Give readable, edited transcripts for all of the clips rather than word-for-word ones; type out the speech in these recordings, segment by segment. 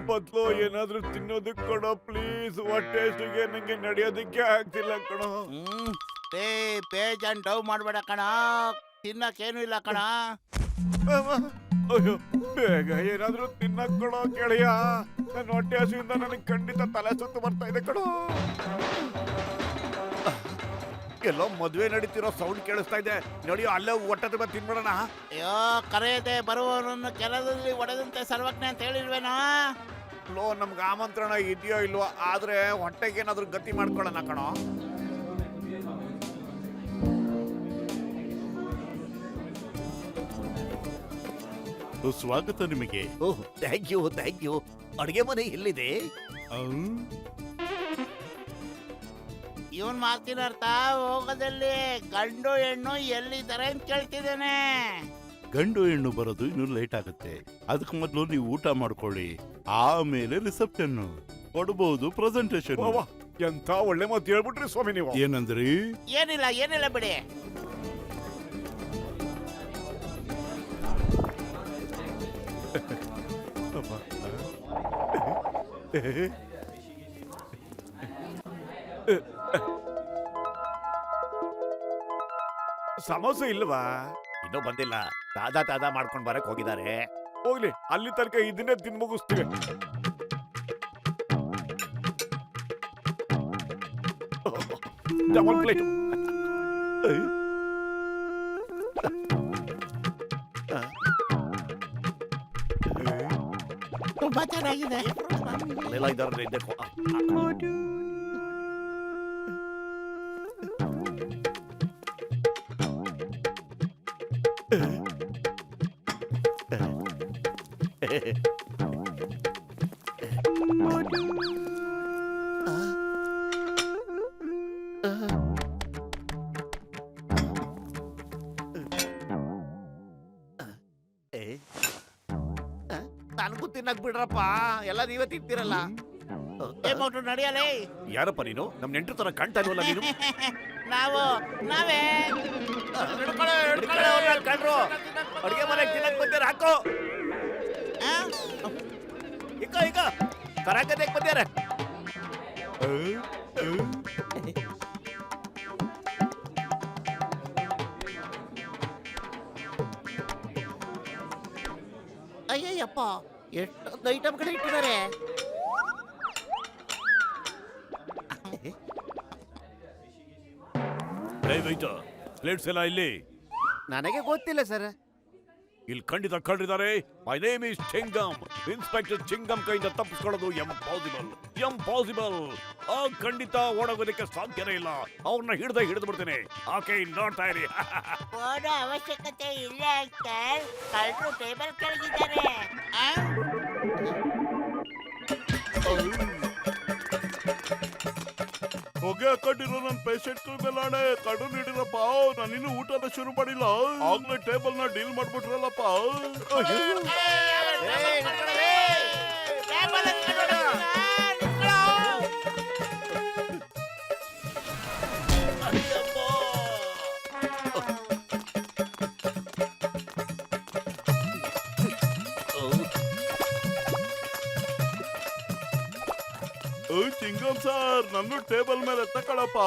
ಬದ್ಲು ಏನಾದ್ರೂ ತಿನ್ನೋದಕ್ಕೆ ಕೊಡೋ ಪ್ಲೀಸ್. ಹೊಟ್ಟೆಗೆ ನಂಗೆ ನಡೆಯೋದಕ್ಕೆ ಆಗ್ತಿಲ್ಲ ಕಣೋ. ಪೇಜ್ ಡವ್ ಮಾಡ್ಬೇಡ ಕಣ, ತಿನ್ನಕ್ಕೇನು ಇಲ್ಲ ಕಣ. ಅಯ್ಯೋ ಬೇಗ ಏನಾದ್ರೂ ತಿನ್ನಕ್ ಕೊಡೋ ಕೆಳೆಯ. ನನ್ನ ಹೊಟ್ಟೆ ಹಸುವಿಂದ ನನಗೆ ಖಂಡಿತ ತಲೆ ಸುತ್ತು ಬರ್ತಾ ಇದೆ ಕಣೋ. ಎಲ್ಲೋ ಮದ್ವೆ ನಡೀತಿರೋ ಸೌಂಡ್ ಕೇಳಿಸ್ತಾ ಇದೆ. ನಡೆಯೋ ಅಲ್ಲೇ ಹೊಟ್ಟೆ ತುಂಬ ತಿನ್ಬಿಡೋಣ. ಅಯ್ಯೋ ಕರೆಯದೆ ಬರುವವರನ್ನು ಕೆಲದಲ್ಲಿ ಒಡೆದಂತೆ ಸರ್ವಜ್ಞ ಅಂತ ಹೇಳಿಲ್ವೇನೋ. ಲೋ ನಮ್ಗೆ ಆಮಂತ್ರಣ ಇದೆಯೋ ಇಲ್ವೋ, ಆದ್ರೆ ಹೊಟ್ಟೆಗೆ ಏನಾದ್ರೂ ಗತಿ ಮಾಡ್ಕೊಳ್ಳೋಣ ಕಣೋ. ಸ್ವಾಗತ ನಿಮಗೆ. ಓಹ್ ಥ್ಯಾಂಕ್ ಯು. ಅಡುಗೆ ಮನೆ ಎಲ್ಲಿದೆ? ಇವನ್ ಮಾತಿನ ಅರ್ಥ ಹೋಗೋದಲ್ಲಿ ಗಂಡು ಹೆಣ್ಣು ಎಲ್ಲಿದ್ದಾರೆ ಅಂತ ಕೇಳ್ತಿದ್ದೇನೆ. ಗಂಡು ಹೆಣ್ಣು ಬರೋದು ಇನ್ನು ಲೇಟ್ ಆಗುತ್ತೆ. ಅದಕ್ಕೆ ಮೊದಲು ನೀವು ಊಟ ಮಾಡ್ಕೊಳ್ಳಿ, ಆಮೇಲೆ ರಿಸೆಪ್ಷನ್ ಕೊಡಬಹುದು, ಪ್ರೆಸೆಂಟೇಶನ್. ಎಂತ ಒಳ್ಳೆ ಮಾತು ಹೇಳ್ಬಿಟ್ರಿ ಸ್ವಾಮಿ ನೀವು. ಏನಂದ್ರಿ? ಏನಿಲ್ಲ ಬಿಡಿ. ಸಮೋಸೆ ಇಲ್ವಾ? ಇನ್ನೂ ಬಂದಿಲ್ಲ. ತಾಜಾ ಮಾಡ್ಕೊಂಡ್ ಬರಕ್ ಹೋಗಿದ್ದಾರೆ. ಹೋಗ್ಲಿ, ಅಲ್ಲಿ ತನಕ ಇದನ್ನೇ ತಿನ್ ಮುಗಿಸ್ತೀವಿ. Double plate. ತುಂಬಾ ಚೆನ್ನಾಗಿದೆ. ನನಗೂ ತಿನ್ನಕ್ ಬಿಡ್ರಪ್ಪ, ಎಲ್ಲ ನೀವೇ ತಿಂತೀರಲ್ಲ. ನಡೆಯಲೇ. ಯಾರಪ್ಪ ನೀನು? ನಮ್ ನೆಂಟ್ರ ತರ ಕಾಣ್ತಾ ಇಲ್ವಲ್ಲ ನೀನು. ನಾವೇ ಕಣ್ರು ಅಡುಗೆ ಮನೆಗೆ ತಿನ್ನಕ್ ಬಂದ್ಯಾರ. ಹಾಕೋ ಈಗ ತರಾಕದಕ್ಕೆ ಬಂದ್ಯಾರ. ಅಯ್ಯಯ್ಯಪ್ಪ, ಎಷ್ಟೊಂದು ಐಟಮ್ಗಳು ಇಟ್ಟಿದ್ದಾರೆ. ಪ್ಲೇಟ್ಸ್ ಎಲ್ಲ ಇಲ್ಲಿ. ನನಗೆ ಗೊತ್ತಿಲ್ಲ ಸರ್. ಇಲ್ಲಿ ಖಂಡಿತ ಕಳ್ರಿದ್ದಾರೆ. My name is Chingam. Inspector Chingam ಕೈಯಿಂದ ತಪ್ಪಿಸ್ಕೊಳ್ಳೋದು ಎಂಪಾಸಿಬಲ್. ಖಂಡಿತ ಓಡೋಗೋದಕ್ಕೆ ಸಾಧ್ಯನೇ ಇಲ್ಲ. ಅವ್ರನ್ನ ಹಿಡಿದು ಬಿಡ್ತೇನೆ. ಆಕೆ ನೋಡ್ತಾ ಇರಿ. ಓಡೋ ಅವಶ್ಯಕತೆ ಇಲ್ಲ ಅಂಕಲ್, ಕಳ್ಳರು ಟೇಬಲ್ ಕೆಳಗಿದ್ದಾರೆ. ಹೊಗೆ ಹಾಕೊಂಡಿರೋ ನನ್ನ ಪೇಷಂಟ್ಗಳ ಮೇಲೆ ಆಣೆ, ಕಡು ನೀಡಿರಪ್ಪ. ನಾನಿನ್ನು ಊಟನ ಶುರು ಮಾಡಿಲ್ಲ, ಆಗ್ಲೇ ಟೇಬಲ್ ನ ಡೀಲ್ ಮಾಡ್ಬಿಟ್ರಲ್ಲಪ್ಪ. ಚಿಂಗಮ್ ಸರ್, ನನ್ನ ಟೇಬಲ್ ಮೇಲೆ ತಗೊಳಪ್ಪ.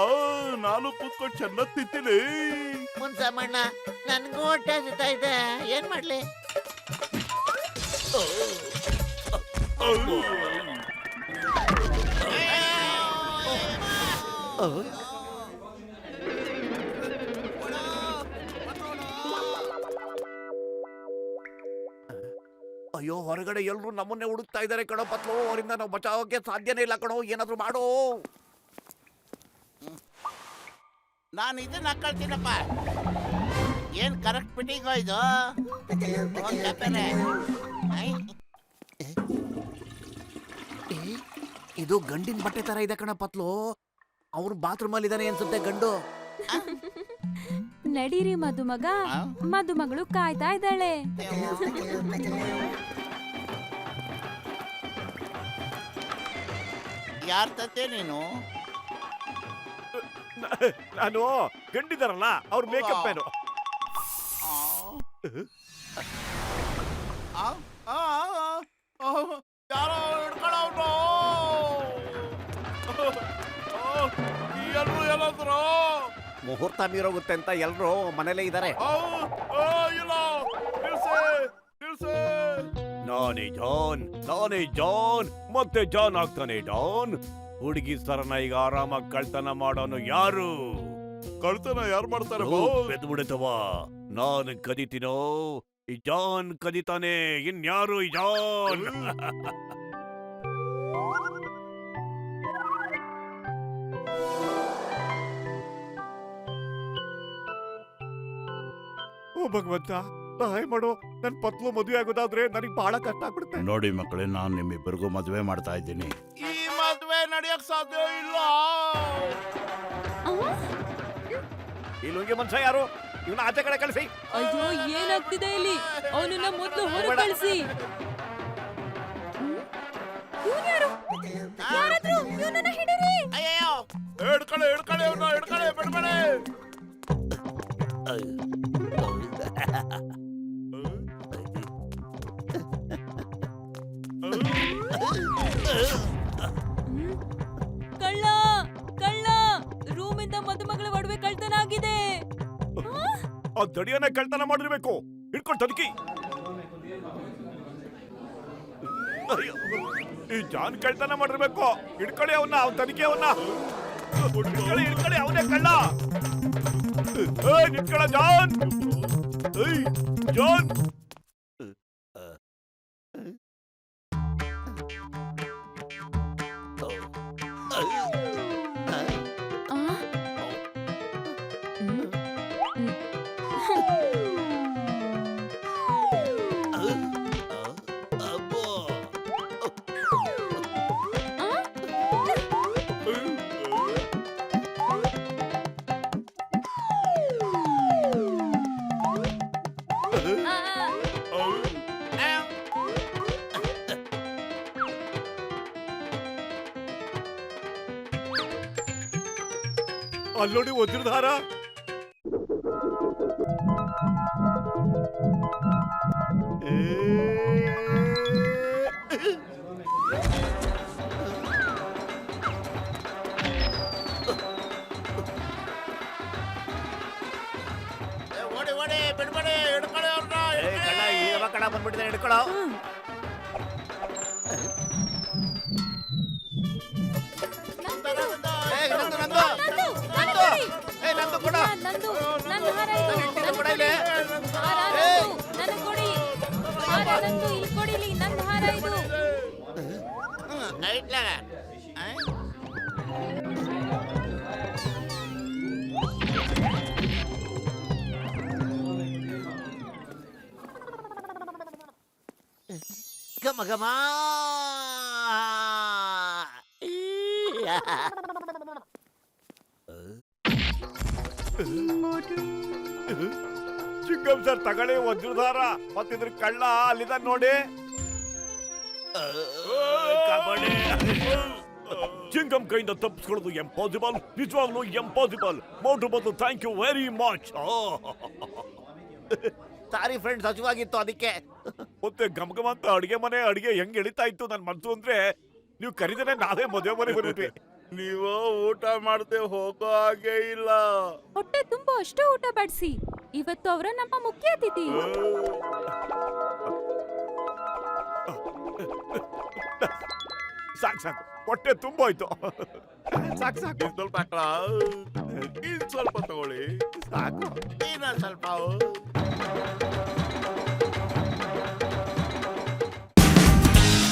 ನಾನು ಕೂತ್ಕೊಂಡು ಚೆನ್ನಾಗಿ ತಿಂತೀನಿ. ಮುನ್ಸಮ್ಮಣ್ಣ, ನನ್ಗೂ ಹೊಟ್ಟೆ ಹಸಿತಾ ಇದೆ, ಏನ್ ಮಾಡ್ಲಿ? ಅಯ್ಯೋ, ಹೊರಗಡೆ ಎಲ್ರು ನಮ್ಮನ್ನೇ ಹುಡುಕ್ತಾ ಇದ್ದಾರೆ ಕಣೋ ಪತ್ಲು. ಅವರಿಂದ ನಾವು ಬಚಾವಕ್ಕೆ ಸಾಧ್ಯನೇ ಇಲ್ಲ ಕಣೋ. ಏನಾದ್ರು ಮಾಡು. ನಾನು ಇದನ್ನ ಹಾಕೊಳ್ತೀನಪ್ಪ. ಏನ್ ಕರೆಕ್ಟ್ ಫಿಟ್ಟಿಂಗ್ ಇದು? ಇದು ಗಂಡಿನ ಬಟ್ಟೆ ತರ ಇದೆ ಕಣ ಪತ್ಲು. ಅವ್ರು ಬಾತ್ರೂಮ್ ಅಲ್ಲಿ ಇದಾನೆ ಅನ್ಸುತ್ತೆ ಗಂಡು. ನಡೀರಿ ಮದುಮಗ, ಮದುಮಗಳು ಕಾಯ್ತಾ ಇದ್ದಾಳೆ. ಯಾರ್ ತತ್ತೆ ನೀನು? ನಾನು ಗಂಡಿದಾರಲ್ಲ ಅವ್ರ ಮೇಕಪ್ ಮ್ಯಾನು. ಯಾರೋ ಹಿಡ್ಕೊಳ್ಳೋನು. ಎಲ್ರು ಎಲ್ಲಾದ್ರು ಮುಹೂರ್ತ ಮೀರೋಗುತ್ತೆ ಅಂತ ಎಲ್ರು ಮನೇಲೇ ಇದ್ದಾರೆ. ಇಲ್ಲ ನಿಲ್ಸೆ ನಿಲ್ಸೆ. ನಾನೇ ಜಾನ್ ಮತ್ತೆ ಜಾನ್ ಆಗ್ತಾನೆ ಡಾನ್. ಹುಡುಗಿ ಸರನ ಈಗ ಆರಾಮಾಗಿ ಕಳ್ತನ ಮಾಡೋನು ಯಾರು? ಕಳ್ತನ ಯಾರು ಮಾಡ್ತಾರೆ? ಬೆದ್ದು ಬಿಡುತ್ತವ. ನಾನು ಕದಿತೀನೋ ಈ ಜಾನ್ ಕದಿತಾನೆ, ಇನ್ಯಾರು ಈ ಜಾನ್? ಓ ಭಗವಂತ, ಸಹಾಯ ಮಾಡು. ನನ್ ಪತ್ಲು ಮದುವೆ ಆಗೋದಾದ್ರೆ ನನಗೆ ಬಹಳ ಕಷ್ಟ ಆಗ್ಬಿಡುತ್ತೆ. ನೋಡಿ ಮಕ್ಕಳೇ, ನಾನು ನಿಮ್ಮಿಬ್ಬರಿಗೂ ಮದುವೆ ಮಾಡ್ತಾ ಇದ್ದೀನಿ. ಈ ಮದ್ವೆ ನಡೆಯಕ್ ಸಾಧ್ಯ ಇಲ್ಲ. ಈ ಲುಂಗಿ ಮನುಷ್ಯ ಯಾರು? ಇವನ ಆಚೆ ಕಡೆ ಕಳಿಸಿ. ಅಯ್ಯೋ, ಏನಾಗ್ತಿದೆ ಇಲ್ಲಿ? ಅವನನ್ನ ಮೊದ್ಲು ಹೊರಗೆ ಕಳಿಸಿ. ಇವ್ನ್ಯಾರು? ಯಾರಾದ್ರೂ ಇವ್ನನ್ನ ಹಿಡೀರಿ. ಅಯ್ಯಯ್ಯೋ, ಹಿಡ್ಕಳೆ ಅವ್ನ ಹಿಡ್ಕಳೆ, ಬಿಡ್ಬೇಡಿ. ಕಳ್ಳ ಕಳ್ಳ, ರೂಮಿಂದ ಮದುಮಗಳ ಒಡವೆ ಕಳ್ತನ ಆಗಿದೆ. ಆ ದಡಿಯನ್ನ ಕಳ್ತನ ಮಾಡಿರ್ಬೇಕು. ಹಿಡ್ಕೊಂಡು ತದಕಿ. ಈ ಜಾನ್ ಕಳ್ತನ ಮಾಡಿರ್ಬೇಕು. ಹಿಡ್ಕೊಳ್ಳಿ ಅವನ್ನ, ಅವ್ನ ತನಿಖೆ ಅವನ್ನ. ಹಿಡ್ಕೊಳ್ಳಿ, ಅವನೇ ಕಳ್ಳ. ನಿಂತ್ಕೊಳ್ಳ ಜಾನ್. ಜಾನ್ ಅಲ್ಲೋಡಿ ವಜ್ರಧಾರ. ಓಡಿ ಓಡಿ, ಬಿಡ್ಬೇಡಿ, ಹಿಡ್ಕೊಳ್ಳಿ ಅವ್ರನ್ನ. ಕಳ್ಳ ಇವಾಗ ಕಡ ಬಂದ್ಬಿಟ್ಟಿದೆ, ಹಿಡ್ಕೊಳ್ಳೋ. ನಂದು ಕೊಡ. ನಂದು, ನನ್ನ ಹಾರ ಇದು. ನನ್ನ ಕೊಡಿ. ಹಾರ ನಂದು, ನನ್ನ ಕೊಡಿ. ಹಾರ ನಂದು, ಇಲ್ಲಿ ಕೊಡಿಲಿ. ನನ್ನ ಹಾರ ಇದು. ಐತ್ಲಾಗ. ಘಮ ಘಮ. ಚಿಕ್ಕಂ ಸರ್ ತಗೊಳ್ಳಿ ವಜ್ರಧಾರ. ಮತ್ತಿದ್ರ ಕಳ್ಳ ಅಲ್ಲಿದ ನೋಡಿ. ಚಿಂಗಂ ಕೈಯಿಂದ ತಪ್ಪಿಸ್ಕೊಳ್ಳೋದು ಎಂಪಾಸಿಬಲ್, ನಿಜವಾಗ್ಲೂ ಎಂಪಾಸಿಬಲ್. ಮೌಂಟು ಬಂದು thank you very much. Sorry friends, ಹಸುವಾಗಿತ್ತು ಅದಕ್ಕೆ. ಮತ್ತೆ ಗಮಗಮ ಅಂತ ಅಡಿಗೆ ಹೆಂಗ್ ಎಳಿತಾ ಇತ್ತು ನನ್ ಮನ್ಸು ಅಂದ್ರೆ, ನೀವು ಕರೀದೇನೆ ನಾವೇ ಮದುವೆ ಮನೆ ಬಂದ್ಬಿಟ್ವಿ. ನೀವು ಊಟ ಮಾಡದೆ ಹೋಗೋ ಹಾಗೆ ಇಲ್ಲ. ಹೊಟ್ಟೆ ತುಂಬಾ ಅಷ್ಟೇ ಊಟ ಬಡಿಸಿ. ಇವತ್ತು ಅವರ ನಮ್ಮ ಮುಖ್ಯ ಅತಿಥಿ. ಸಾಕು ಹೊಟ್ಟೆ ತುಂಬೋಯ್ತು. ಸಾಕು ಸ್ವಲ್ಪ ಇನ್ ಸ್ವಲ್ಪ ತಗೊಳ್ಳಿ. ಸಾಕು. ಇನ್ನೊಂದ್ ಸ್ವಲ್ಪ.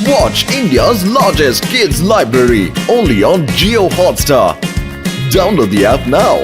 Watch India's largest kids library only on Jio Hotstar. Download the app now.